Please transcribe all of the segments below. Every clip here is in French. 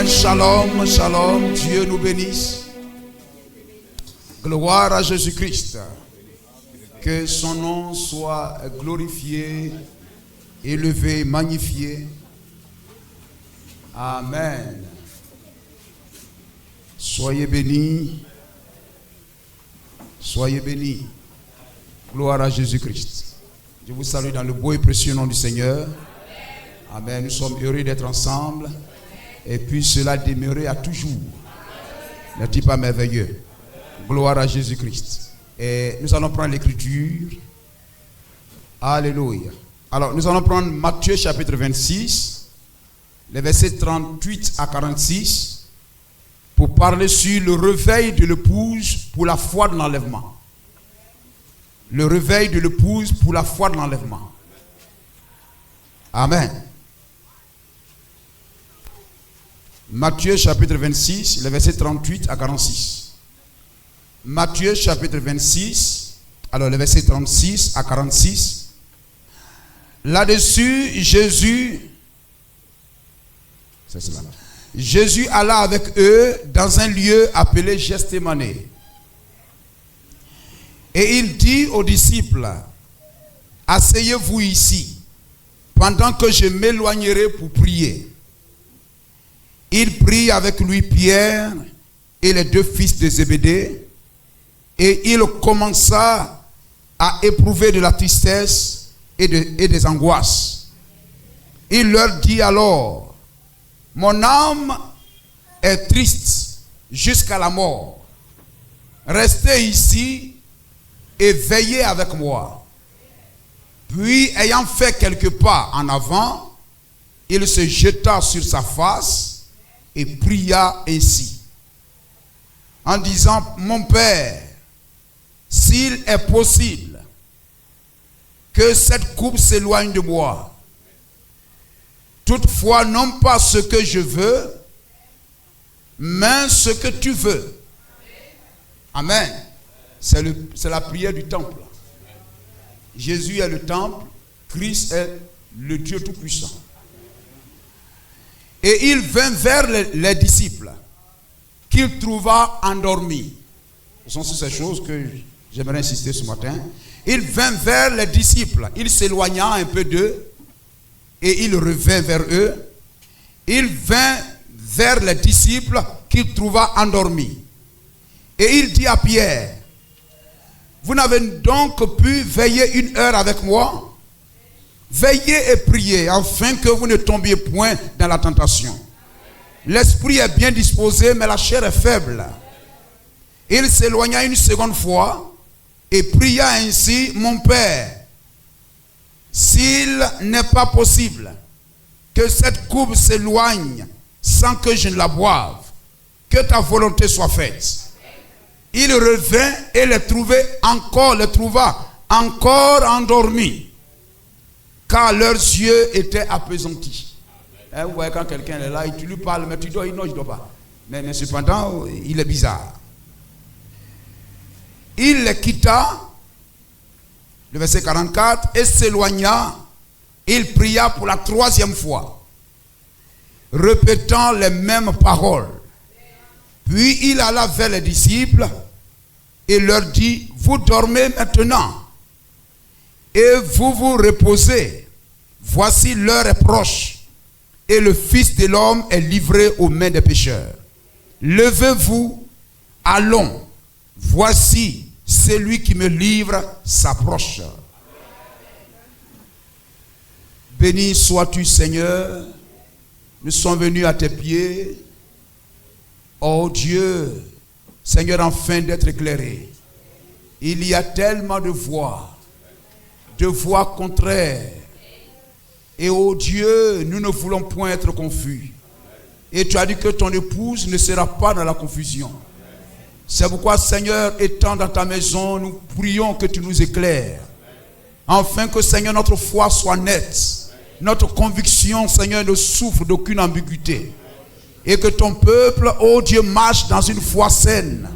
Shalom, shalom, Dieu nous bénisse. Gloire à Jésus-Christ. Que son nom soit glorifié, élevé, magnifié. Amen. Soyez bénis. Soyez bénis. Gloire à Jésus-Christ. Je vous salue dans le beau et précieux nom du Seigneur. Amen. Nous sommes heureux d'être ensemble. Et puis cela demeurer à toujours. N'est-il pas merveilleux? Gloire à Jésus-Christ. Et nous allons prendre l'écriture. Alléluia. Alors nous allons prendre Matthieu chapitre 26, les versets 38 à 46, pour parler sur le réveil de l'épouse pour la foi de l'enlèvement. Le réveil de l'épouse pour la foi de l'enlèvement. Amen. Matthieu chapitre 26, les versets 38 à 46. Matthieu chapitre 26, alors les versets 36 à 46. Là-dessus, Jésus alla avec eux dans un lieu appelé Gethsémani. Et il dit aux disciples, asseyez-vous ici, pendant que je m'éloignerai pour prier. Il prit avec lui Pierre et les deux fils de Zébédée, et il commença à éprouver de la tristesse et des angoisses. Il leur dit alors, mon âme est triste jusqu'à la mort. Restez ici et veillez avec moi. Puis, ayant fait quelques pas en avant, il se jeta sur sa face et pria ainsi, en disant, mon Père, s'il est possible que cette coupe s'éloigne de moi, toutefois non pas ce que je veux, mais ce que tu veux. Amen. C'est la prière du temple. Jésus est le temple, Christ est le Dieu Tout-Puissant. Et il vint vers les disciples qu'il trouva endormis. Ce sont ces choses que j'aimerais insister ce matin. Il vint vers les disciples. Il s'éloigna un peu d'eux et il revint vers eux. Il vint vers les disciples qu'il trouva endormis. Et il dit à Pierre, vous n'avez donc pu veiller une heure avec moi? Veillez et priez afin que vous ne tombiez point dans la tentation. L'esprit est bien disposé, mais la chair est faible. Il s'éloigna une seconde fois et pria ainsi, mon Père, s'il n'est pas possible que cette coupe s'éloigne sans que je ne la boive, que ta volonté soit faite. Il revint et les trouva encore endormis, car leurs yeux étaient appesantis. Vous voyez, quand quelqu'un est là, et tu lui parles, mais tu dois, non, je ne dois pas. Mais cependant, il est bizarre. Il les quitta, le verset 44, et s'éloigna. Il pria pour la troisième fois, répétant les mêmes paroles. Puis il alla vers les disciples et leur dit, vous dormez maintenant et vous vous reposez. Voici l'heure est proche et le Fils de l'homme est livré aux mains des pécheurs. Levez-vous, allons. Voici celui qui me livre s'approche. Béni sois-tu, Seigneur. Nous sommes venus à tes pieds. Oh Dieu, Seigneur, enfin d'être éclairé. Il y a tellement de voix contraires. Et oh Dieu, nous ne voulons point être confus. Et tu as dit que ton épouse ne sera pas dans la confusion. C'est pourquoi, Seigneur, étant dans ta maison, nous prions que tu nous éclaires. Afin que, Seigneur, notre foi soit nette. notre conviction, Seigneur, ne souffre d'aucune ambiguïté. Et que ton peuple, ô Dieu, marche dans une foi saine.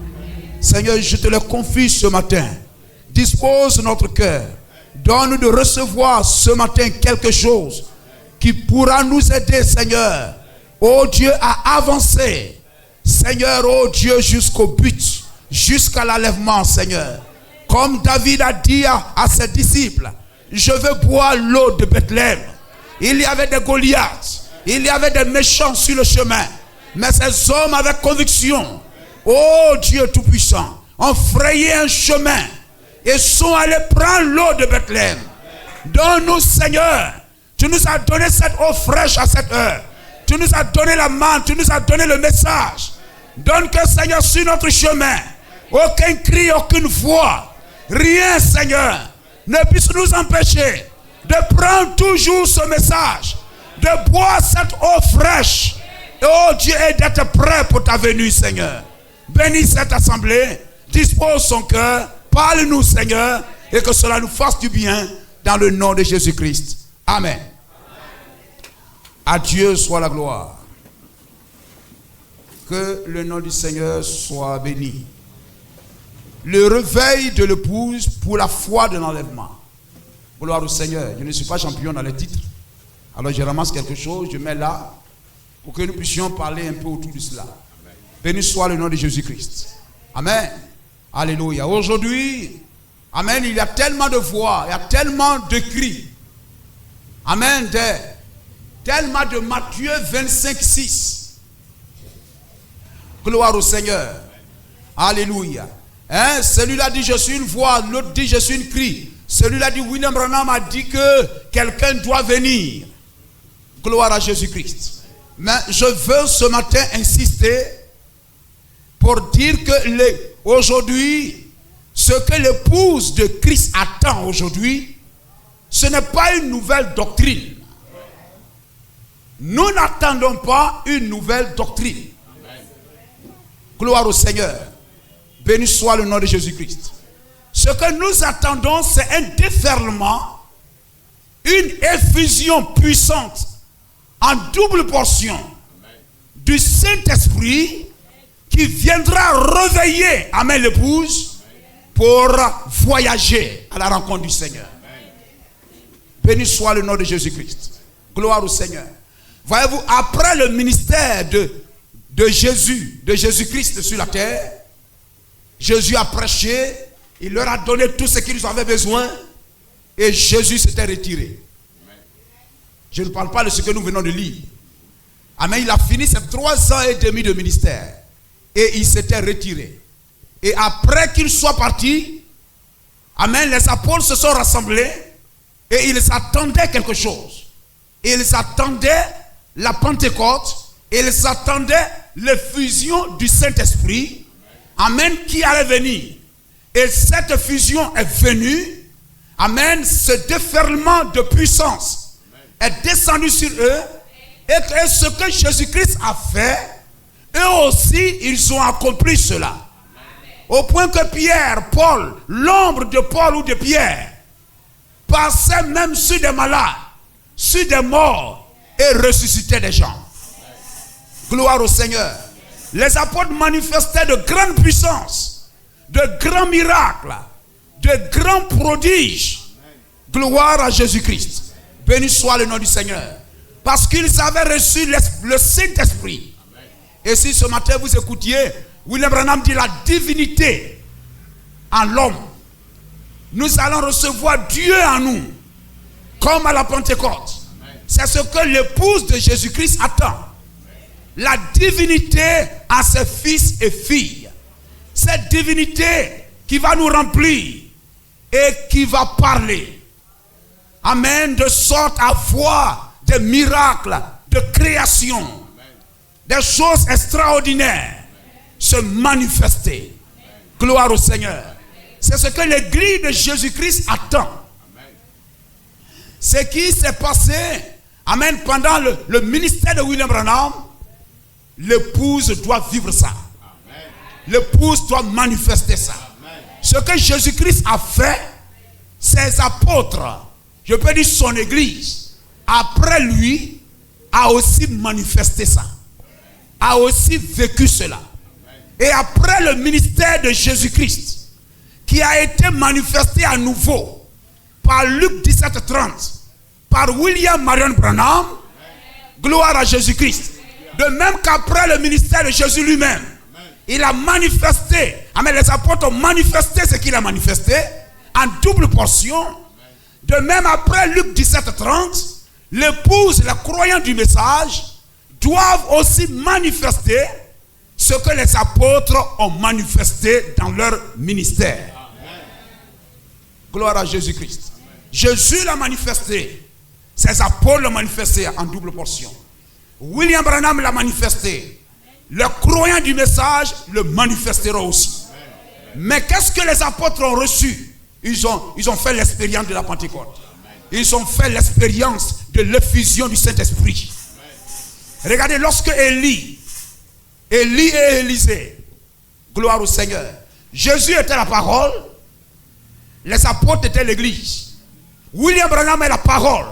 Seigneur, je te le confie ce matin. Dispose notre cœur. Donne-nous de recevoir ce matin quelque chose qui pourra nous aider, Seigneur, ô Dieu, à avancer. Seigneur, ô Dieu, jusqu'au but, jusqu'à l'enlèvement, Seigneur. Comme David a dit à ses disciples, je veux boire l'eau de Bethléem. Il y avait des Goliaths, il y avait des méchants sur le chemin. Mais ces hommes avec conviction, ô Dieu Tout-Puissant, ont frayé un chemin et sont allés prendre l'eau de Bethléem. Donne-nous, Seigneur, tu nous as donné cette eau fraîche à cette heure. Tu nous as donné la main, tu nous as donné le message. Donne que, Seigneur, sur notre chemin, aucun cri, aucune voix, rien, Seigneur, ne puisse nous empêcher de prendre toujours ce message, de boire cette eau fraîche, oh Dieu, et d'être prêt pour ta venue, Seigneur. Bénis cette assemblée, dispose son cœur, parle-nous, Seigneur, et que cela nous fasse du bien dans le nom de Jésus-Christ. Amen. À Dieu soit la gloire. Que le nom du Seigneur soit béni. Le réveil de l'épouse pour la foi de l'enlèvement. Gloire au Seigneur. Je ne suis pas champion dans les titres. Alors je ramasse quelque chose, je mets là, pour que nous puissions parler un peu autour de cela. Béni soit le nom de Jésus-Christ. Amen. Alléluia. Aujourd'hui, amen, il y a tellement de voix, il y a tellement de cris. Amen. Tellement de Matthieu 25, 6. Gloire au Seigneur. Alléluia. Hein? Celui-là dit je suis une voix, l'autre dit je suis une cri. Celui-là dit William Branham a dit que quelqu'un doit venir. Gloire à Jésus-Christ. Mais je veux ce matin insister pour dire que aujourd'hui, ce que l'épouse de Christ attend aujourd'hui, ce n'est pas une nouvelle doctrine. Nous n'attendons pas une nouvelle doctrine. Gloire au Seigneur. Béni soit le nom de Jésus-Christ. Ce que nous attendons, c'est un déferlement, une effusion puissante en double portion du Saint-Esprit qui viendra réveiller, amen, l'épouse pour voyager à la rencontre du Seigneur. Béni soit le nom de Jésus-Christ. Gloire au Seigneur. Voyez-vous, après le ministère de Jésus-Christ sur la terre, Jésus a prêché, il leur a donné tout ce qu'ils avaient besoin et Jésus s'était retiré. Je ne parle pas de ce que nous venons de lire. Amen, il a fini ses 3 ans et demi de ministère et il s'était retiré. Et après qu'il soit parti, amen, les apôtres se sont rassemblés et ils attendaient quelque chose. Ils attendaient la Pentecôte, ils attendaient l'effusion du Saint-Esprit, amen, qui allait venir. Et cette fusion est venue, amen, ce déferlement de puissance est descendu sur eux, et ce que Jésus-Christ a fait, eux aussi, ils ont accompli cela. Au point que Pierre, Paul, l'ombre de Paul ou de Pierre, passait même sur des malades, sur des morts, et ressuscitait des gens. Gloire au Seigneur. Les apôtres manifestaient de grandes puissances, de grands miracles, de grands prodiges. Gloire à Jésus-Christ. Béni soit le nom du Seigneur. Parce qu'ils avaient reçu le Saint-Esprit. Et si ce matin vous écoutiez, William Branham dit la divinité en l'homme. Nous allons recevoir Dieu en nous, comme à la Pentecôte. C'est ce que l'épouse de Jésus-Christ attend. La divinité à ses fils et filles. Cette divinité qui va nous remplir et qui va parler. Amen. De sorte à voir des miracles de création. Des choses extraordinaires se manifester. Gloire au Seigneur. C'est ce que l'église de Jésus-Christ attend. Ce qui s'est passé, amen, pendant le ministère de William Branham, l'épouse doit vivre ça. L'épouse doit manifester ça. Ce que Jésus-Christ a fait, ses apôtres, je peux dire son église, après lui, a aussi manifesté ça. A aussi vécu cela. Et après le ministère de Jésus-Christ, qui a été manifesté à nouveau par Luc 17:30, par William Marion Branham, gloire à Jésus-Christ. De même qu'après le ministère de Jésus lui-même, il a manifesté, amen, les apôtres ont manifesté ce qu'il a manifesté en double portion. De même après Luc 17:30, l'épouse, les croyants du message doivent aussi manifester ce que les apôtres ont manifesté dans leur ministère. Amen. Gloire à Jésus-Christ. Jésus l'a manifesté. Ses apôtres l'ont manifesté en double portion. William Branham l'a manifesté. Les croyants du message le manifesteront aussi. Mais qu'est-ce que les apôtres ont reçu? Ils ont fait l'expérience de la Pentecôte. Ils ont fait l'expérience de l'effusion du Saint-Esprit. Regardez, lorsque Élie et Élisée, gloire au Seigneur, Jésus était la parole, les apôtres étaient l'église. William Branham est la parole,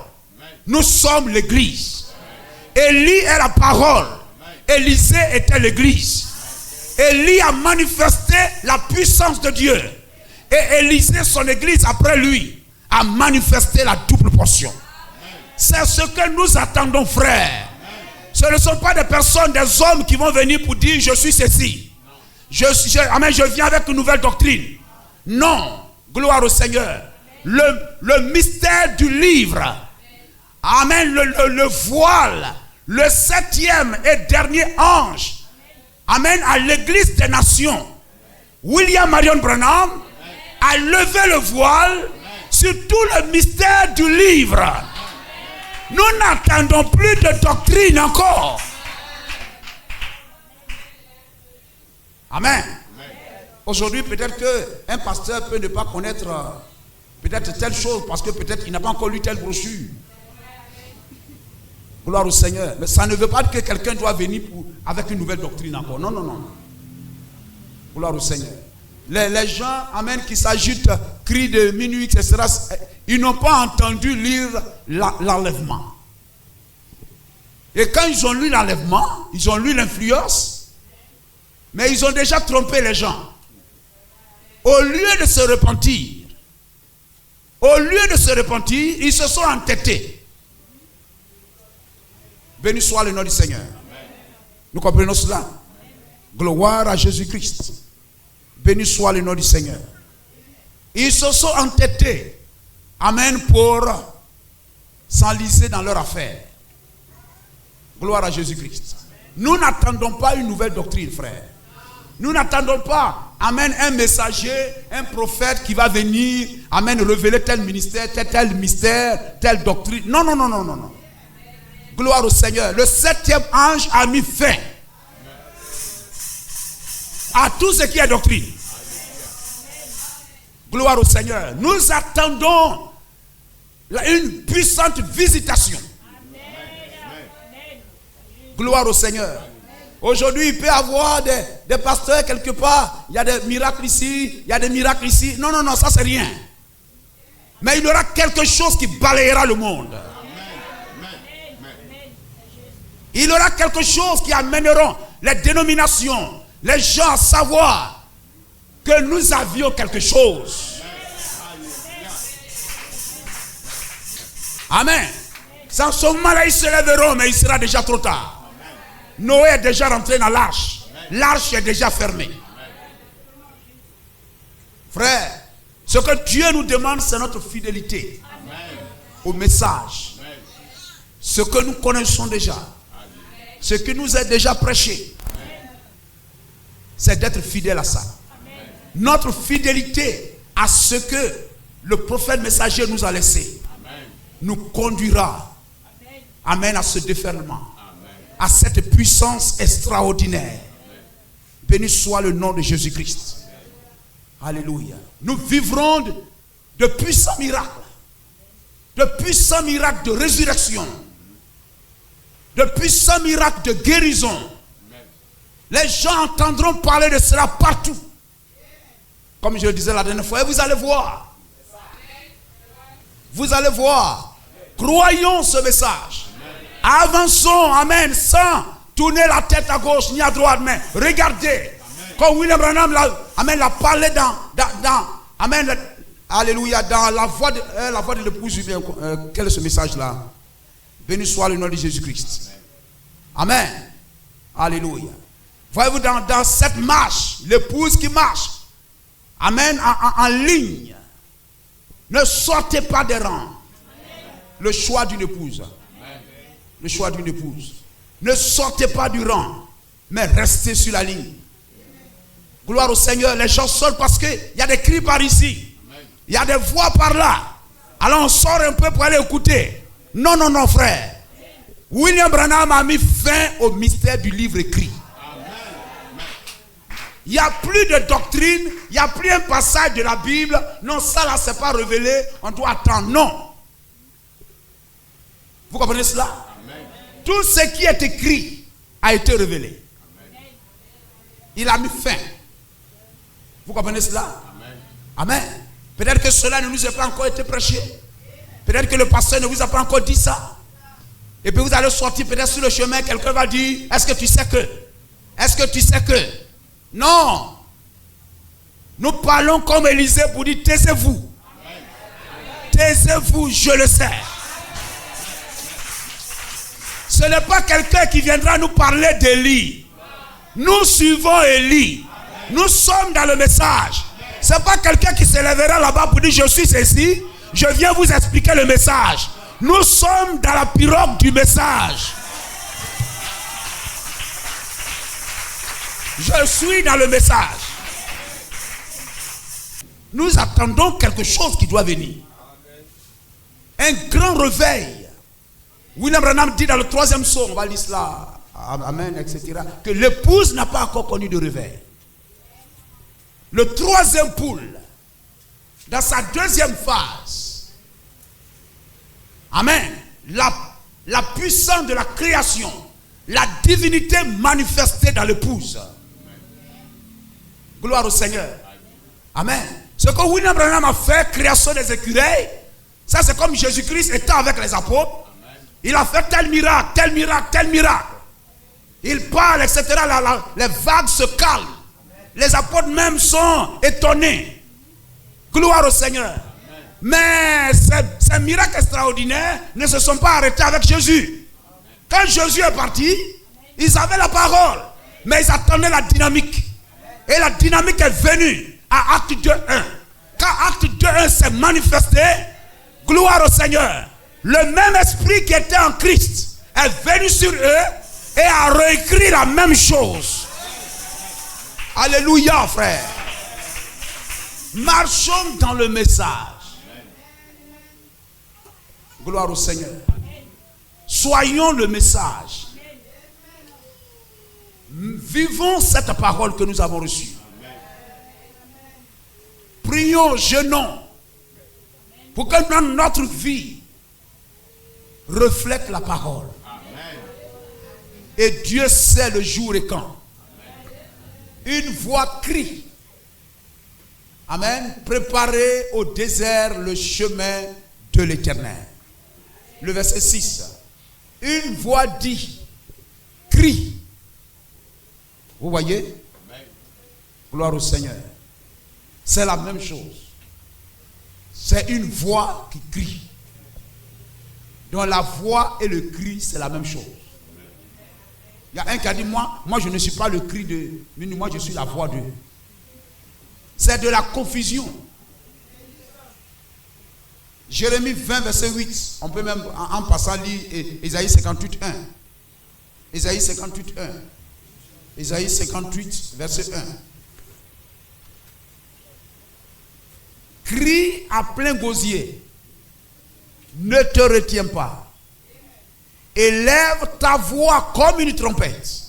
nous sommes l'église. Élie est la parole, Élisée était l'église. Élie a manifesté la puissance de Dieu. Et Élisée, son église après lui, a manifesté la double portion. C'est ce que nous attendons, frères. Ce ne sont pas des personnes, des hommes qui vont venir pour dire je suis ceci. Amen, je viens avec une nouvelle doctrine. Non, gloire au Seigneur. Le mystère du livre, amen, le voile, le 7e et dernier ange, amen, à l'église des nations. William Marion Branham a levé le voile sur tout le mystère du livre. Nous n'attendons plus de doctrine encore. Amen. Aujourd'hui, peut-être qu'un pasteur peut ne pas connaître peut-être telle chose parce que peut-être il n'a pas encore lu telle brochure. Gloire au Seigneur. Mais ça ne veut pas dire que quelqu'un doit venir avec une nouvelle doctrine encore. Non, non, non. Gloire au Seigneur. Les gens, amen, qui s'agitent, crient de minuit, etc., ils n'ont pas entendu lire l'enlèvement. Et quand ils ont lu l'enlèvement, ils ont lu l'influence, mais ils ont déjà trompé les gens. Au lieu de se repentir, ils se sont entêtés. Béni soit le nom du Seigneur. Nous comprenons cela. Gloire à Jésus-Christ. Béni soit le nom du Seigneur. Ils se sont entêtés, amen, pour s'enliser dans leur affaire. Gloire à Jésus-Christ. Nous n'attendons pas une nouvelle doctrine, frère. Nous n'attendons pas, amen, un messager, un prophète qui va venir, amen, révéler tel ministère, tel mystère, telle doctrine. Non, non, non, non, non, non. Gloire au Seigneur. Le 7e ange a mis fin à tout ce qui est doctrine. Gloire au Seigneur. Nous attendons une puissante visitation. Gloire au Seigneur. Aujourd'hui, il peut y avoir des pasteurs quelque part. Il y a des miracles ici, il y a des miracles ici. Non, non, non, ça c'est rien. Mais il y aura quelque chose qui balayera le monde. Il y aura quelque chose qui amènera les dénominations, les gens à savoir que nous avions quelque chose. Amen. Sans ce moment-là, ils se lèveront, mais il sera déjà trop tard. Noé est déjà rentré dans l'arche. L'arche est déjà fermée. Frère, ce que Dieu nous demande, c'est notre fidélité au message. Ce que nous connaissons déjà, ce qui nous est déjà prêché, c'est d'être fidèle à ça. Notre fidélité à ce que le prophète messager nous a laissé nous conduira, amen, à ce déferlement, à cette puissance extraordinaire. Béni soit le nom de Jésus-Christ. Alléluia. Nous vivrons de puissants miracles, de puissants miracles de résurrection, de puissants miracles de guérison. Les gens entendront parler de cela partout. Comme je le disais la dernière fois, et vous allez voir. Vous allez voir. Croyons ce message. Avançons, amen, sans tourner la tête à gauche ni à droite, mais regardez. Comme William Branham l'a parlé dans amen, alléluia, dans la voix de l'épouse. Quel est ce message-là? Béni soit le nom de Jésus-Christ. Amen. Alléluia. Voyez-vous, dans cette marche, l'épouse qui marche, amen, en ligne, ne sortez pas des rangs. Le choix d'une épouse. Le choix d'une épouse. Ne sortez pas du rang, mais restez sur la ligne. Gloire au Seigneur. Les gens sortent parce qu'il y a des cris par ici. Il y a des voix par là. Alors on sort un peu pour aller écouter. Non, non, non, frère. William Branham a mis fin au mystère du livre écrit. Il n'y a plus de doctrine. Il n'y a plus un passage de la Bible. Non, ça là, c'est pas révélé. On doit attendre. Non. Vous comprenez cela? Amen. Tout ce qui est écrit a été révélé. Amen. Il a mis fin. Vous comprenez cela? Amen. Amen. Peut-être que cela ne nous a pas encore été prêché. Peut-être que le pasteur ne vous a pas encore dit ça. Et puis vous allez sortir peut-être sur le chemin. Quelqu'un va dire, est-ce que tu sais que? Est-ce que tu sais que? Non. Nous parlons comme Élisée pour dire, taisez-vous. Taisez-vous, je le sais. Ce n'est pas quelqu'un qui viendra nous parler d'Élie. Nous suivons Élie. Nous sommes dans le message. Ce n'est pas quelqu'un qui se lèvera là-bas pour dire je suis ceci. Je viens vous expliquer le message. Nous sommes dans la pirogue du message. Je suis dans le message. Nous attendons quelque chose qui doit venir. Un grand réveil. William Branham dit dans le 3e psaume, on va lire cela, amen, etc., que l'épouse n'a pas encore connu de réveil. Le 3e poule, dans sa 2e phase, amen, la puissance de la création, la divinité manifestée dans l'épouse. Gloire au Seigneur. Amen. Ce que William Branham a fait, création des écureuils, ça c'est comme Jésus-Christ étant avec les apôtres. Il a fait tel miracle, tel miracle, tel miracle. Il parle, etc. Les vagues se calment. Les apôtres même sont étonnés. Gloire au Seigneur. Mais ces miracles extraordinaires ne se sont pas arrêtés avec Jésus. Quand Jésus est parti, ils avaient la parole. Mais ils attendaient la dynamique. Et la dynamique est venue à Acte 2.1. Quand Acte 2.1 s'est manifesté, gloire au Seigneur. Le même esprit qui était en Christ est venu sur eux et a réécrit la même chose. Alléluia, frère. Marchons dans le message. Gloire au Seigneur. Soyons le message. Vivons cette parole que nous avons reçue. Prions, jeûnons pour que notre vie reflète la parole. Amen. Et Dieu sait le jour et quand. Amen. Une voix crie. Amen. Préparez au désert le chemin de l'Éternel. Le verset 6. Une voix dit, crie. Vous voyez? Amen. Gloire au Seigneur. C'est la même chose. C'est une voix qui crie. Donc la voix et le cri, c'est la même chose. Il y a un qui a dit, moi je ne suis pas le cri de... Moi je suis la voix de... C'est de la confusion. Jérémie 20, verset 8. On peut même en passant lire Ésaïe 58, 1. Ésaïe 58, 1. Ésaïe 58, verset 1. Crie à plein gosier. Ne te retiens pas. Élève ta voix comme une trompette.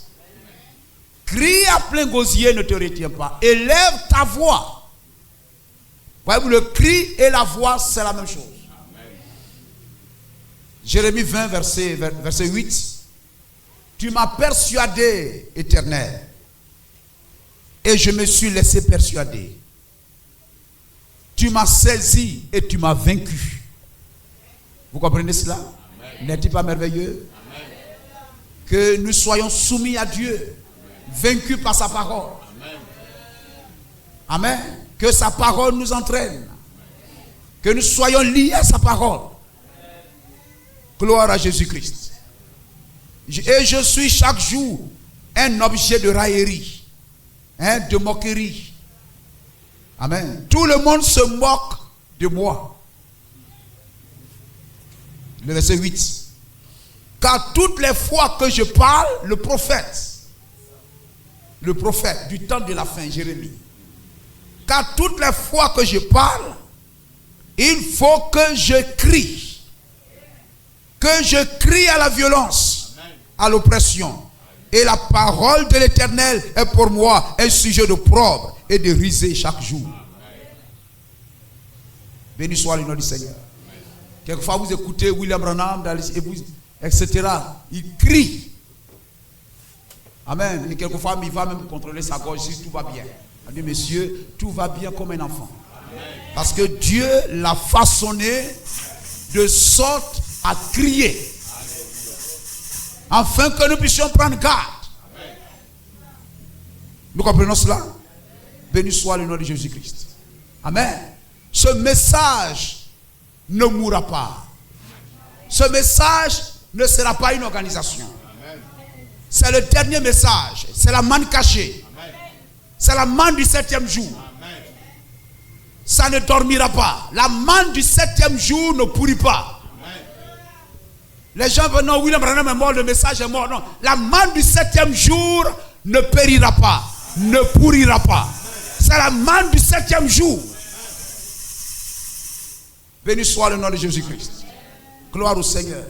Crie à plein gosier, ne te retiens pas. Élève ta voix. Voyez-vous, le cri et la voix, c'est la même chose. Amen. Jérémie 20, verset 8. Tu m'as persuadé, Éternel, et je me suis laissé persuader. Tu m'as saisi et tu m'as vaincu. Vous comprenez cela? N'est-il pas merveilleux? Que nous soyons soumis à Dieu, vaincus par sa parole. Amen. Que sa parole nous entraîne. Que nous soyons liés à sa parole. Gloire à Jésus-Christ. Et je suis chaque jour un objet de raillerie, de moquerie. Amen. Tout le monde se moque de moi. Le verset 8. Car toutes les fois que je parle, le prophète du temps de la fin, Jérémie, car toutes les fois que je parle, il faut que je crie à la violence, à l'oppression. Et la parole de l'Éternel est pour moi un sujet de d'opprobre et de risée chaque jour. Béni soit le nom du Seigneur. Quelquefois vous écoutez William Branham etc. Il crie. Amen. Et quelquefois il va même contrôler sa gorge si tout va bien. Il dit, monsieur, tout va bien comme un enfant. Parce que Dieu l'a façonné de sorte à crier. Afin que nous puissions prendre garde. Nous comprenons cela? Béni soit le nom de Jésus-Christ. Amen. Ce message ne mourra pas. Ce message ne sera pas une organisation. C'est le dernier message. C'est la manne cachée. C'est la manne du 7e jour. Ça ne dormira pas. La manne du 7e jour ne pourrit pas. Les gens veulent, non, William Branham est mort, le message est mort. Non, la manne du 7e jour ne périra pas, ne pourrira pas. C'est la manne du 7e jour. Béni soit le nom de Jésus-Christ. Gloire au Seigneur.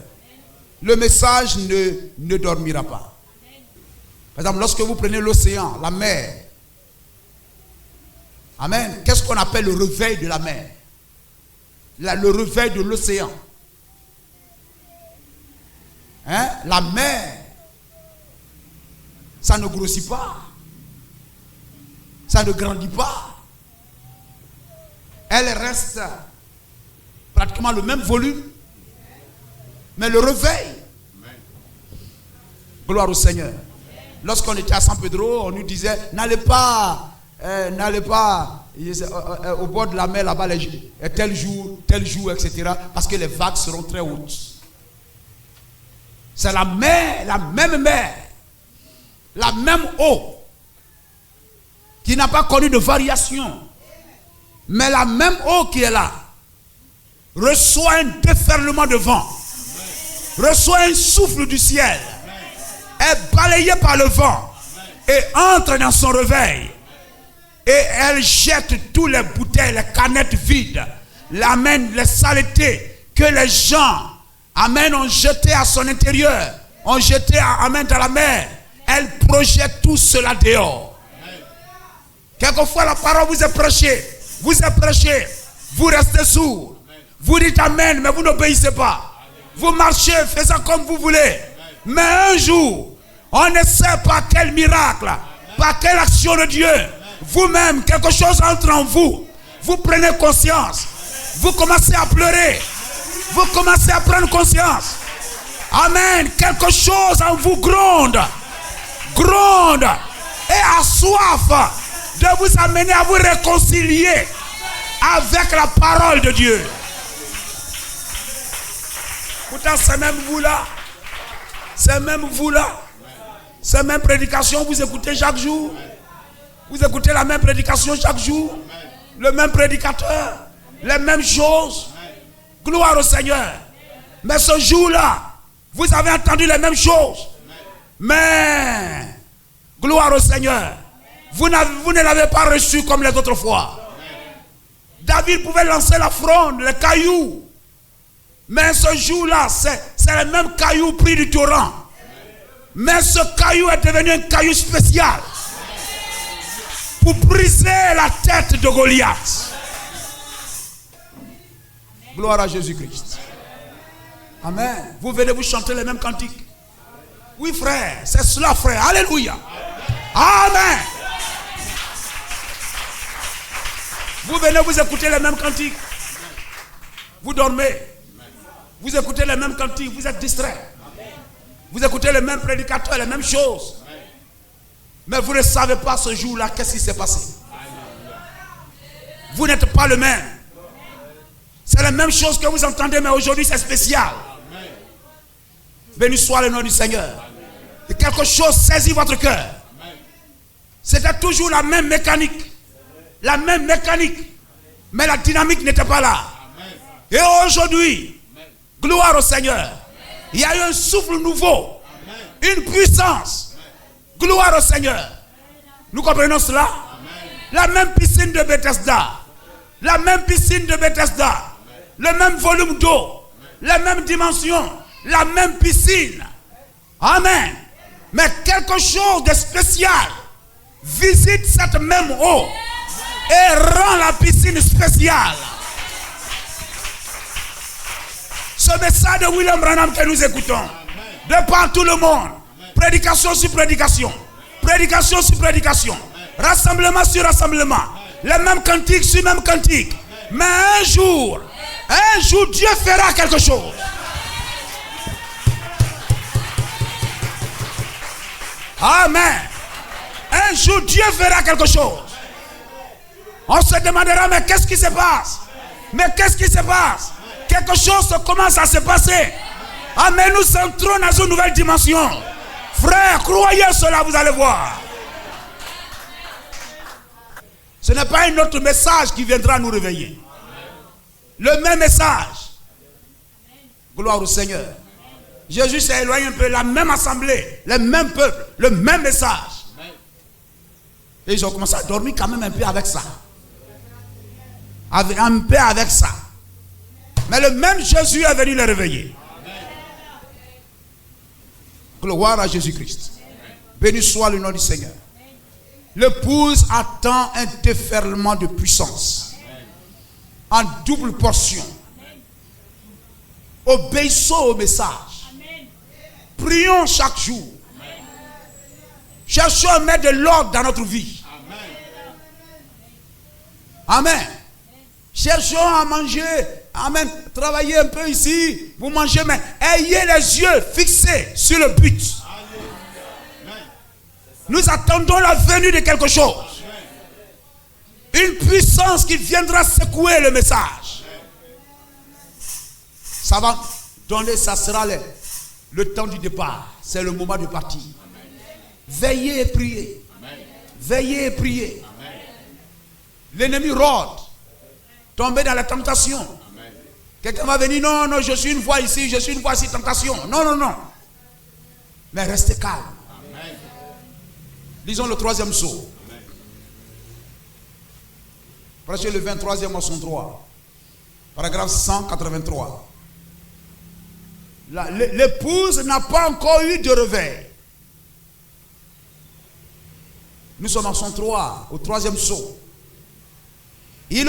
Le message ne dormira pas. Par exemple, lorsque vous prenez l'océan, la mer. Amen. Qu'est-ce qu'on appelle le réveil de la mer? Le réveil de l'océan. La mer, ça ne grossit pas. Ça ne grandit pas. Elle reste pratiquement le même volume. Mais le réveil. Gloire au Seigneur. Lorsqu'on était à San Pedro, on nous disait, n'allez pas au bord de la mer là-bas, tel jour, etc. Parce que les vagues seront très hautes. C'est la mer, la même mer, la même eau, qui n'a pas connu de variation. Mais la même eau qui est là, reçoit un déferlement de vent, reçoit un souffle du ciel, est balayée par le vent et entre dans son réveil. Et elle jette tous les bouteilles, les canettes vides, les saletés que les gens, amen, ont jeté à son intérieur, ont jeté, amen, dans la mer. Elle projette tout cela dehors. Quelquefois la parole vous est prêchée, vous restez sourds. Vous dites amen, mais vous n'obéissez pas. Vous marchez, faisant comme vous voulez. Mais un jour, on ne sait pas quel miracle, par quelle action de Dieu, vous-même, quelque chose entre en vous. Vous prenez conscience. Vous commencez à pleurer. Vous commencez à prendre conscience. Amen. Quelque chose en vous gronde et a soif de vous amener à vous réconcilier avec la parole de Dieu. Pourtant, c'est même vous là. Ces mêmes prédications, vous écoutez chaque jour. Vous écoutez la même prédication chaque jour. Le même prédicateur. Les mêmes choses. Gloire au Seigneur. Mais ce jour-là, vous avez entendu les mêmes choses. Mais, gloire au Seigneur. Vous ne l'avez pas reçu comme les autres fois. David pouvait lancer la fronde, les cailloux. Mais ce jour-là, c'est le même caillou pris du torrent. Mais ce caillou est devenu un caillou spécial. Pour briser la tête de Goliath. Gloire à Jésus-Christ. Amen. Vous venez vous chanter les mêmes cantiques. Oui frère, c'est cela frère. Alléluia. Amen. Vous venez vous écouter les mêmes cantiques. Vous dormez. Vous écoutez les mêmes cantiques, vous êtes distrait. Vous écoutez les mêmes prédicateurs, les mêmes choses. Mais vous ne savez pas ce jour-là qu'est-ce qui s'est passé. Vous n'êtes pas le même. C'est la même chose que vous entendez, mais aujourd'hui c'est spécial. Béni soit le nom du Seigneur. Et quelque chose saisit votre cœur. C'était toujours la même mécanique. La même mécanique. Mais la dynamique n'était pas là. Et aujourd'hui, gloire au Seigneur. Il y a eu un souffle nouveau. Une puissance. Gloire au Seigneur. Nous comprenons cela? La même piscine de Bethesda. La même piscine de Bethesda. Le même volume d'eau. La même dimension. La même piscine. Amen. Mais quelque chose de spécial visite cette même eau et rend la piscine spéciale. Ce message de William Branham que nous écoutons, de par tout le monde, prédication sur prédication, prédication sur prédication, rassemblement sur rassemblement, les mêmes cantiques sur même cantiques. Mais un jour, Dieu fera quelque chose. Amen. Un jour, Dieu fera quelque chose. On se demandera, mais qu'est-ce qui se passe? Mais qu'est-ce qui se passe? Quelque chose commence à se passer. Amen. Nous entrons dans une nouvelle dimension. Frère, croyez cela, vous allez voir. Ce n'est pas un autre message qui viendra nous réveiller. Le même message. Gloire au Seigneur. Jésus s'est éloigné un peu, la même assemblée, le même peuple, le même message. Et ils ont commencé à dormir quand même un peu avec ça. Un peu avec ça. Mais le même Jésus est venu les réveiller. Gloire à Jésus-Christ. Béni soit le nom du Seigneur. L'épouse attend un déferlement de puissance. En double portion. Obéissons au message. Prions chaque jour. Cherchons à mettre de l'ordre dans notre vie. Amen. Cherchons à manger. Amen. Travaillez un peu ici. Vous mangez, mais ayez les yeux fixés sur le but. Nous attendons la venue de quelque chose. Une puissance qui viendra secouer le message. Ça va donner, ça sera le temps du départ. C'est le moment de partir. Veillez et priez. Veillez et priez. L'ennemi rôde. Tombez dans la tentation. Quelqu'un va venir, non, je suis une fois ici, je suis une fois ici, tentation. Non. Mais restez calme. Lisons le 3e psaume. Prêchez le 23e à son droit. Paragraphe 183. L'épouse n'a pas encore eu de réveil. Nous sommes en son 3, au 3e psaume. Il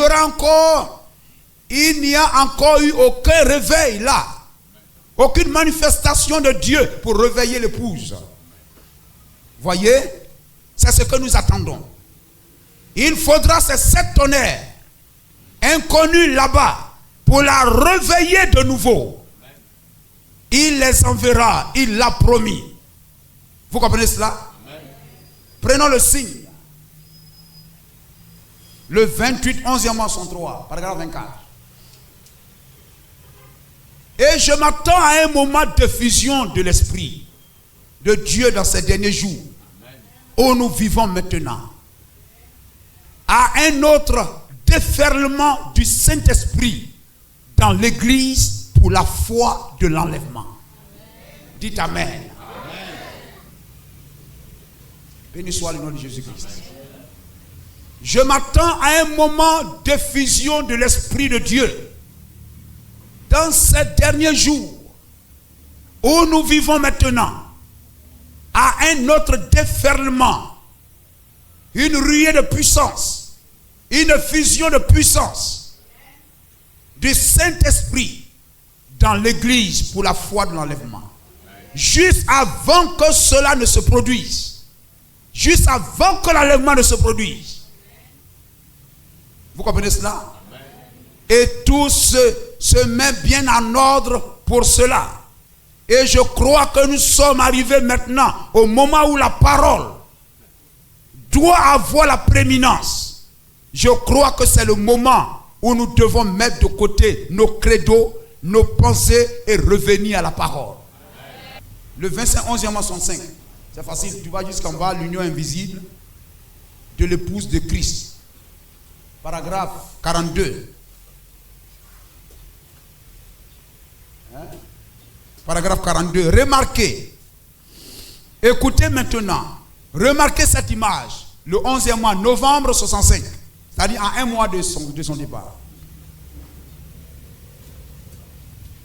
n'y a encore eu aucun réveil là. Aucune manifestation de Dieu pour réveiller l'épouse. Voyez, c'est ce que nous attendons. Il faudra ces 7 tonnerres inconnus là-bas pour la réveiller de nouveau. Il les enverra, il l'a promis. Vous comprenez cela? Prenons le signe. Le 28, 11e mois, 103, paragraphe 24. Et je m'attends à un moment de fusion de l'Esprit de Dieu dans ces derniers jours, où nous vivons maintenant, à un autre déferlement du Saint-Esprit dans l'Église pour la foi de l'enlèvement. Dites Amen. Amen. Béni soit le nom de Jésus-Christ. Je m'attends à un moment d'effusion de l'Esprit de Dieu dans ces derniers jours où nous vivons maintenant, à un autre déferlement, une ruée de puissance, une fusion de puissance du Saint-Esprit dans l'Église pour la foi de l'enlèvement. Juste avant que cela ne se produise, juste avant que l'enlèvement ne se produise. Vous comprenez cela? Et tout se met bien en ordre pour cela. Et je crois que nous sommes arrivés maintenant au moment où la parole doit avoir la prééminence. Je crois que c'est le moment où nous devons mettre de côté nos credos, nos pensées et revenir à la parole. Le 25, 11e mois 65. C'est facile, tu vas jusqu'en bas, l'union invisible de l'épouse de Christ. Paragraphe 42. Paragraphe 42. Remarquez. Écoutez maintenant. Remarquez cette image. Le 11e mois, novembre 65. C'est-à-dire à un mois de son départ.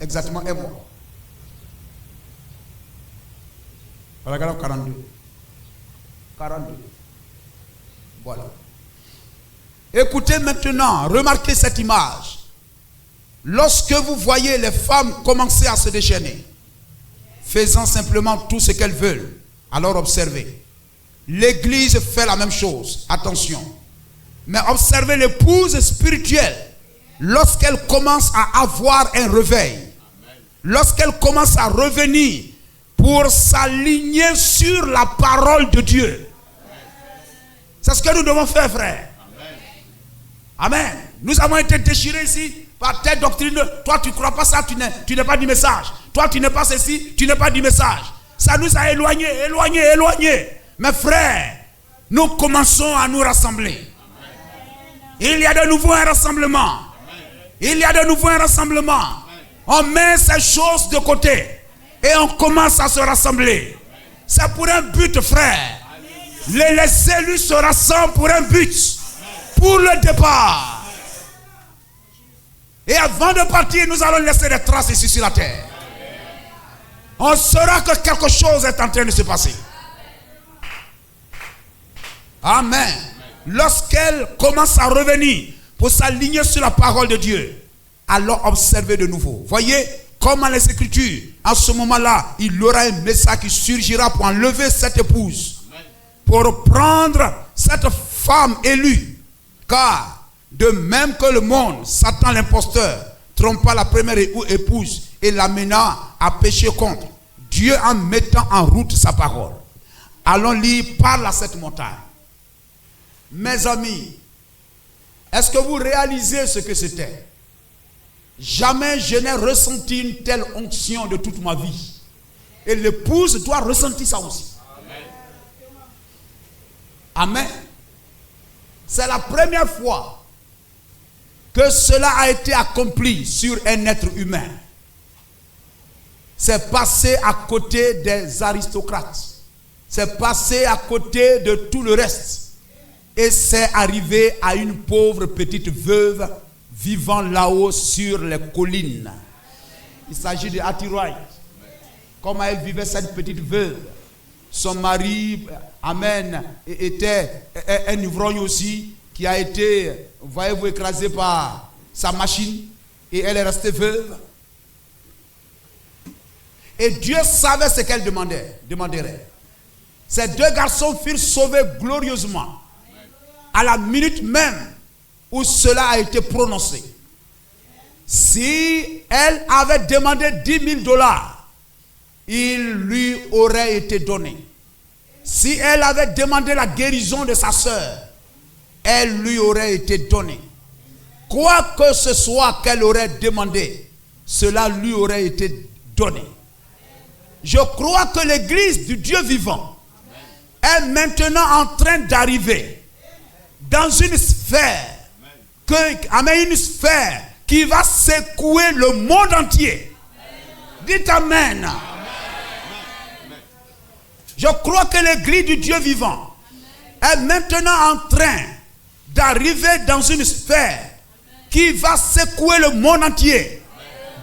Exactement un mois. Paragraphe 42. 42. Voilà. Écoutez maintenant, remarquez cette image. Lorsque vous voyez les femmes commencer à se déchaîner, faisant simplement tout ce qu'elles veulent, alors observez. L'Église fait la même chose. Attention. Mais observez l'épouse spirituelle lorsqu'elle commence à avoir un réveil. Lorsqu'elle commence à revenir pour s'aligner sur la parole de Dieu. C'est ce que nous devons faire, frère. Amen. Nous avons été déchirés ici par telle doctrine. Toi, tu ne crois pas ça, tu n'es pas du message. Toi, tu n'es pas ceci, tu n'es pas du message. Ça nous a éloignés. Mes frères, nous commençons à nous rassembler. Il y a de nouveau un rassemblement. On met ces choses de côté et on commence à se rassembler. C'est pour un but, frère. Les élus se rassemblent pour un but. Pour le départ. Et avant de partir, nous allons laisser des traces ici sur la terre. On saura que quelque chose est en train de se passer. Amen. Lorsqu'elle commence à revenir pour s'aligner sur la parole de Dieu, alors observez de nouveau. Voyez, comme dans les Écritures, à ce moment-là, il y aura un message qui surgira pour enlever cette épouse, pour prendre cette femme élue. Car, de même que le monde, Satan l'imposteur, trompa la première épouse et l'amena à pécher contre Dieu en mettant en route sa parole. Allons lire, parle à cette montagne. Mes amis, est-ce que vous réalisez ce que c'était? Jamais je n'ai ressenti une telle onction de toute ma vie. Et l'épouse doit ressentir ça aussi. Amen. C'est la première fois que cela a été accompli sur un être humain. C'est passé à côté des aristocrates. C'est passé à côté de tout le reste. Et c'est arrivé à une pauvre petite veuve vivant là-haut sur les collines. Il s'agit de Hattie Wright. Comment elle vivait cette petite veuve. Son mari, amen, était un ivrogne aussi qui a été, voyez-vous, écrasé par sa machine et elle est restée veuve. Et Dieu savait ce qu'elle demanderait. Ces deux garçons furent sauvés glorieusement à la minute même où cela a été prononcé. Si elle avait demandé $10,000, il lui aurait été donné. Si elle avait demandé la guérison de sa sœur, elle lui aurait été donnée. Quoi que ce soit qu'elle aurait demandé, cela lui aurait été donné. Je crois que l'église du Dieu vivant est maintenant en train d'arriver dans une sphère, une sphère qui va secouer le monde entier. Dites Amen. Je crois que l'église du Dieu vivant est maintenant en train d'arriver dans une sphère qui va secouer le monde entier.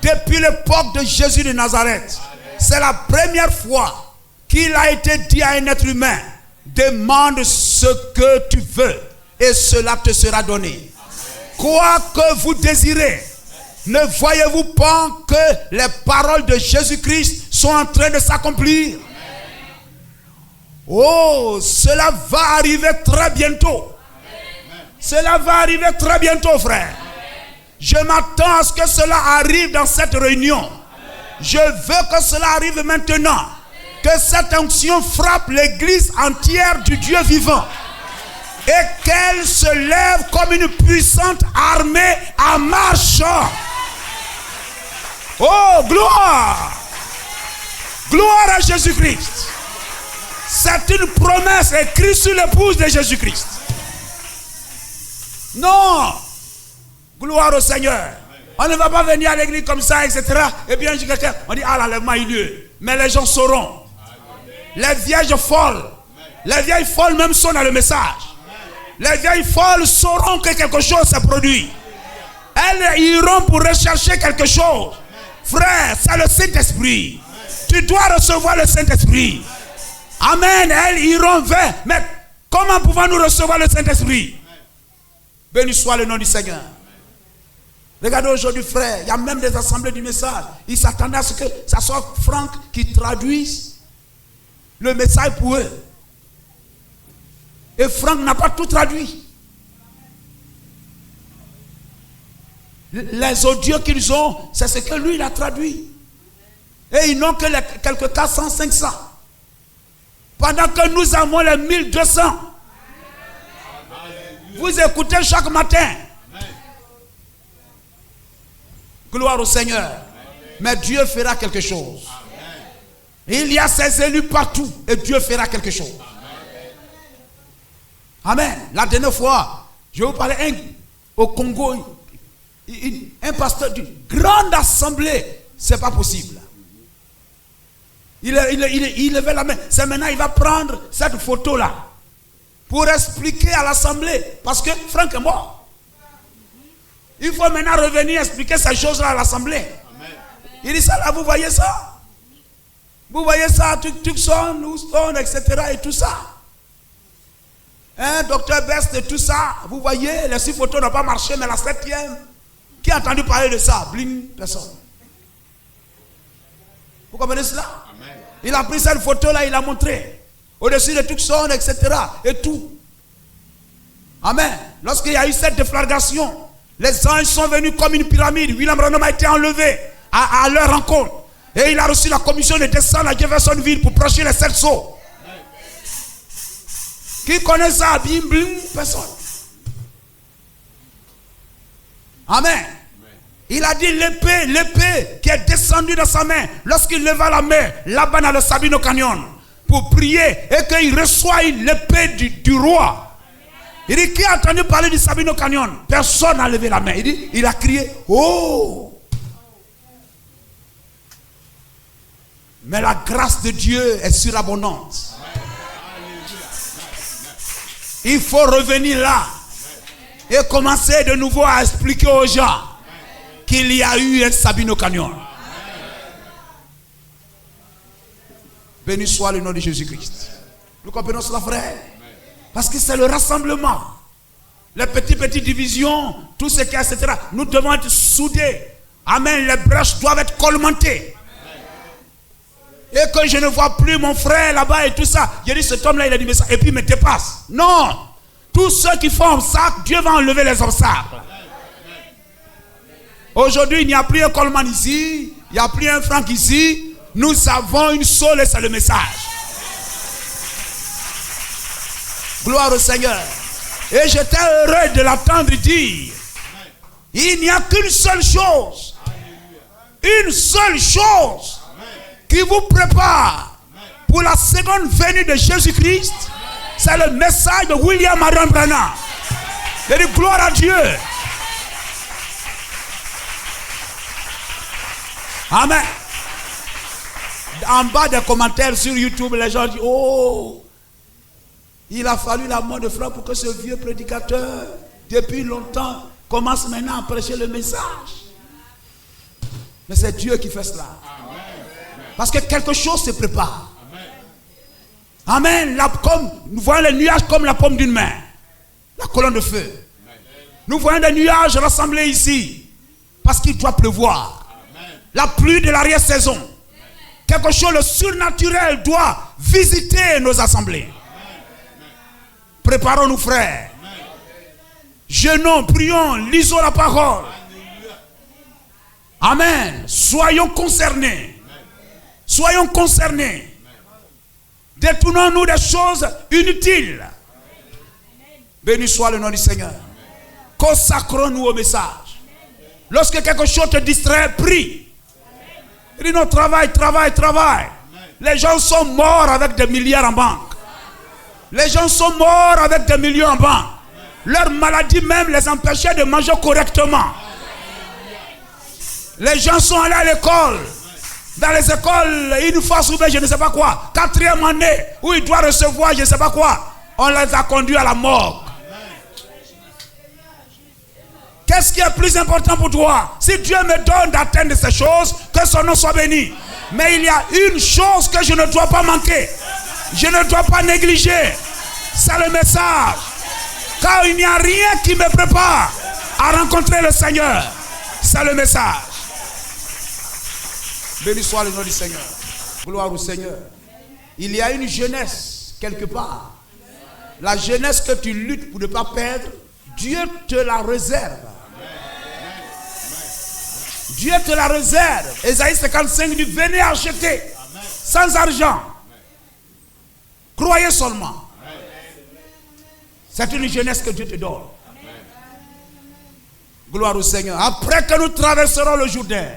Depuis l'époque de Jésus de Nazareth, c'est la première fois qu'il a été dit à un être humain: demande ce que tu veux et cela te sera donné. Quoi que vous désirez, ne voyez-vous pas que les paroles de Jésus-Christ sont en train de s'accomplir? Oh, cela va arriver très bientôt. Cela va arriver très bientôt, frère. Je m'attends à ce que cela arrive dans cette réunion. Je veux que cela arrive maintenant. Que cette onction frappe l'église entière du Dieu vivant. Et qu'elle se lève comme une puissante armée en marchant. Oh, gloire! Gloire à Jésus-Christ. C'est une promesse écrite sur l'épouse de Jésus-Christ. Non! Gloire au Seigneur. On ne va pas venir à l'église comme ça, etc. Et bien, quelqu'un, on dit, ah, l'enlèvement a eu lieu. Mais les gens sauront. Les vierges folles. Les vieilles folles même sont dans le message. Les vieilles folles sauront que quelque chose s'est produit. Elles iront pour rechercher quelque chose. Frère, c'est le Saint-Esprit. Tu dois recevoir le Saint-Esprit. Amen. Elles iront vers. Mais comment pouvons-nous recevoir le Saint-Esprit? Béni soit le nom du Seigneur. Regardez aujourd'hui, frère, il y a même des assemblées du message. Ils s'attendaient à ce que ça soit Franck qui traduise le message pour eux. Et Franck n'a pas tout traduit. Les audios qu'ils ont, c'est ce que lui il a traduit. Et ils n'ont que quelques 400, 500. Pendant que nous avons les 1200. Vous écoutez chaque matin. Gloire au Seigneur. Mais Dieu fera quelque chose. Il y a ses élus partout. Et Dieu fera quelque chose. Amen. La dernière fois, je vais vous parler au Congo. Un pasteur d'une grande assemblée. C'est pas possible. Il levait la main. C'est maintenant il va prendre cette photo-là. Pour expliquer à l'assemblée. Parce que Franck est mort. Il faut maintenant revenir expliquer ces choses-là à l'assemblée. Il dit ça là, vous voyez ça? Vous voyez ça, Tucson, Houston, etc. et tout ça. Hein, Docteur Best et tout ça. Vous voyez, les 6 photos n'ont pas marché, mais la 7e, qui a entendu parler de ça? Bling, personne. Vous comprenez cela? Amen. Il a pris cette photo-là, il a montré. Au-dessus de Tucson, etc. et tout. Amen. Lorsqu'il y a eu cette déflagration, les anges sont venus comme une pyramide. William Branham a été enlevé à leur rencontre. Et il a reçu la commission de descendre à Jeffersonville pour prêcher les 7 sceaux. Qui connaît ça? Bim, bim, personne. Amen. Il a dit l'épée qui est descendue dans sa main. Lorsqu'il leva la main, là-bas dans le Sabino Canyon, pour prier et qu'il reçoit l'épée du roi. Il dit, qui a entendu parler du Sabino Canyon? Personne n'a levé la main. Il dit, il a crié, oh! Mais la grâce de Dieu est surabondante. Il faut revenir là et commencer de nouveau à expliquer aux gens qu'il y a eu un Sabino Canyon. Béni soit le nom de Jésus-Christ. Nous comprenons cela, frère? Parce que c'est le rassemblement. Les petites divisions, tout ce qui est, etc. Nous devons être soudés. Amen. Les brèches doivent être colmatées. Et que je ne vois plus mon frère là-bas et tout ça. J'ai dit, cet homme-là, il a dit, mais ça, et puis il me dépasse. Non. Tous ceux qui font obstacle, Dieu va enlever les obstacles. Aujourd'hui, il n'y a plus un Coleman ici. Il n'y a plus un Franck ici. Nous avons une seule et c'est le message. Gloire au Seigneur. Et j'étais heureux de l'entendre dire, il n'y a qu'une seule chose. Une seule chose qui vous prépare pour la seconde venue de Jésus-Christ. C'est le message de William Marion Branham. Je dis gloire à Dieu. Amen. En bas des commentaires sur YouTube, les gens disent, oh, il a fallu la mort de Franck pour que ce vieux prédicateur, depuis longtemps, commence maintenant à prêcher le message. Mais c'est Dieu qui fait cela. Parce que quelque chose se prépare. Amen. Comme, nous voyons les nuages comme la paume d'une main. La colonne de feu. Nous voyons des nuages rassemblés ici. Parce qu'il doit pleuvoir. La pluie de l'arrière-saison. Quelque chose de surnaturel doit visiter nos assemblées. Préparons-nous, frères. Jeûnons, prions, lisons la parole. Amen. Soyons concernés. Soyons concernés. Détournons-nous des choses inutiles. Béni soit le nom du Seigneur. Consacrons-nous au message. Lorsque quelque chose te distrait, prie. Il dit non, travaille. Les gens sont morts avec des milliards en banque. Les gens sont morts avec des millions en banque. Leur maladie même les empêchait de manger correctement. Les gens sont allés à l'école. Dans les écoles, une fois souvent, je ne sais pas quoi. 4e année, où il doit recevoir, je ne sais pas quoi. On les a conduits à la mort. Qu'est-ce qui est plus important pour toi? Si Dieu me donne d'atteindre ces choses, que son nom soit béni. Mais il y a une chose que je ne dois pas manquer. Je ne dois pas négliger. C'est le message. Car il n'y a rien qui me prépare à rencontrer le Seigneur. C'est le message. Béni soit le nom du Seigneur. Gloire au Seigneur. Il y a une jeunesse quelque part. La jeunesse que tu luttes pour ne pas perdre, Dieu te la réserve. Dieu te la réserve. Ésaïe 55 dit, venez acheter sans argent. Croyez seulement. C'est une jeunesse que Dieu te donne. Gloire au Seigneur. Après que nous traverserons le Jourdain,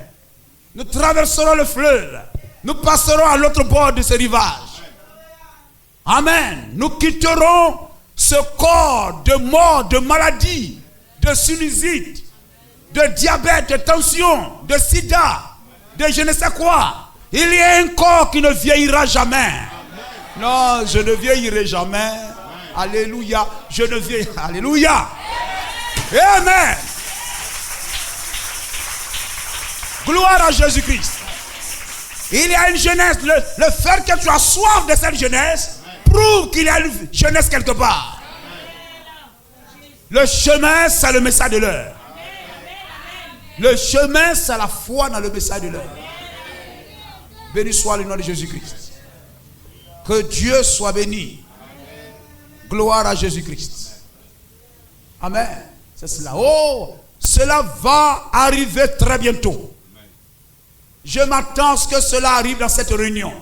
nous traverserons le fleuve, nous passerons à l'autre bord de ce rivage. Amen. Nous quitterons ce corps de mort, de maladie, de sinusite, de diabète, de tension, de sida, de je ne sais quoi. Il y a un corps qui ne vieillira jamais. Non, je ne vieillirai jamais. Alléluia. Je ne vieillirai. Alléluia. Amen. Gloire à Jésus-Christ. Il y a une jeunesse. Le fait que tu as soif de cette jeunesse prouve qu'il y a une jeunesse quelque part. Le chemin, c'est le message de l'heure. Le chemin, c'est la foi dans le message de l'heure. Béni soit le nom de Jésus-Christ. Que Dieu soit béni. Gloire à Jésus-Christ. Amen. C'est cela. Oh, cela va arriver très bientôt. Je m'attends à ce que cela arrive dans cette réunion.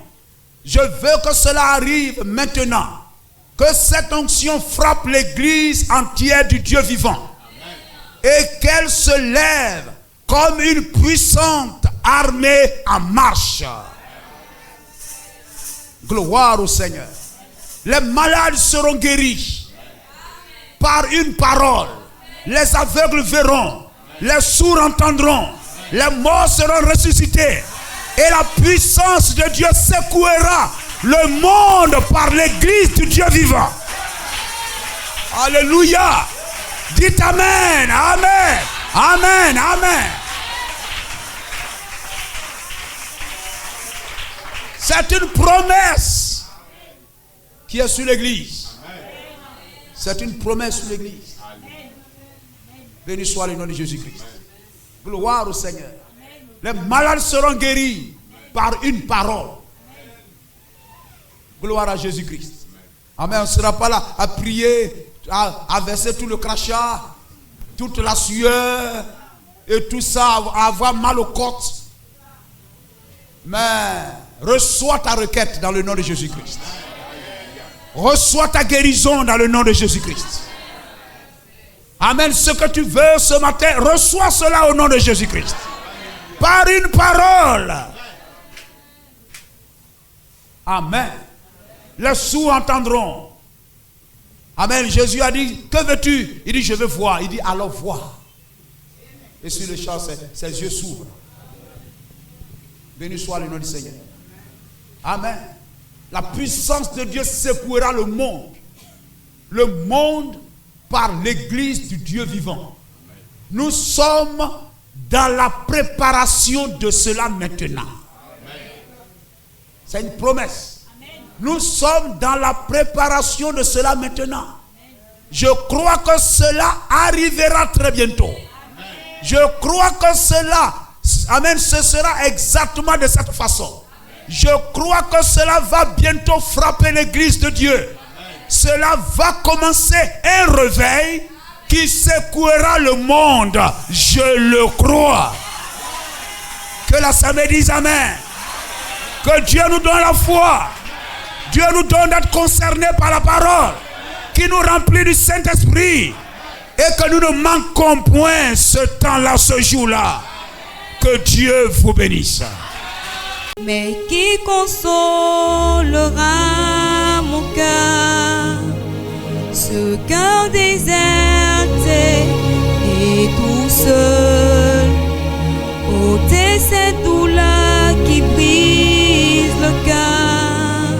Je veux que cela arrive maintenant. Que cette onction frappe l'église entière du Dieu vivant. Et qu'elle se lève comme une puissante armée en marche. Gloire au Seigneur. Les malades seront guéris par une parole. Les aveugles verront. Les sourds entendront. Les morts seront ressuscités. Et la puissance de Dieu secouera le monde par l'église du Dieu vivant. Alléluia. Dites Amen. Amen. Amen. Amen. C'est une promesse qui est sur l'église. C'est une promesse sur l'église. Béni soit le nom de Jésus-Christ. Gloire au Seigneur. Les malades seront guéris par une parole. Gloire à Jésus-Christ. Amen. On ne sera pas là à prier, à verser tout le crachat, toute la sueur et tout ça, à avoir mal aux côtes. Mais reçois ta requête dans le nom de Jésus-Christ. Reçois ta guérison dans le nom de Jésus-Christ. Amen. Ce que tu veux ce matin, reçois cela au nom de Jésus-Christ. Par une parole. Amen. Les sourds entendront. Amen. Jésus a dit, que veux-tu? Il dit, je veux voir. Il dit, alors vois. Et sur le champ, ses yeux s'ouvrent. Béni soit le nom du Seigneur. Amen. La puissance de Dieu secouera le monde. Le monde par l'église du Dieu vivant. Nous sommes dans la préparation de cela maintenant. C'est une promesse. Nous sommes dans la préparation de cela maintenant. Je crois que cela arrivera très bientôt. Je crois que cela, amen, ce sera exactement de cette façon. Je crois que cela va bientôt frapper l'église de Dieu. Cela va commencer un réveil qui secouera le monde. Je le crois. Que l'assemblée dise Amen. Que Dieu nous donne la foi. Dieu nous donne d'être concernés par la parole, qui nous remplit du Saint-Esprit, et que nous ne manquons point ce temps-là, ce jour-là. Que Dieu vous bénisse. Mais qui consolera mon cœur, ce cœur déserté et tout seul, ôter cette douleur qui brise le cœur,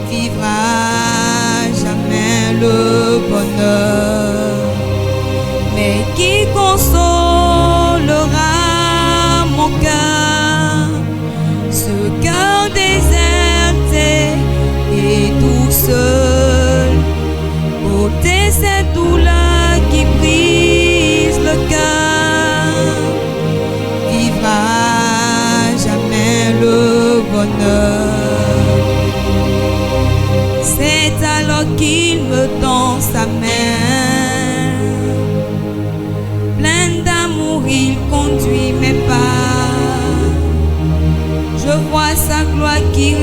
vivra jamais le bonheur. Mais qui consolera mon cœur, ce cœur déserté et tout seul, ôter cette douleur qui brise le cœur, vivra jamais le bonheur. C'est alors qu'il me tend sa main, plein d'amour il conduit mes pas. Je vois sa gloire qui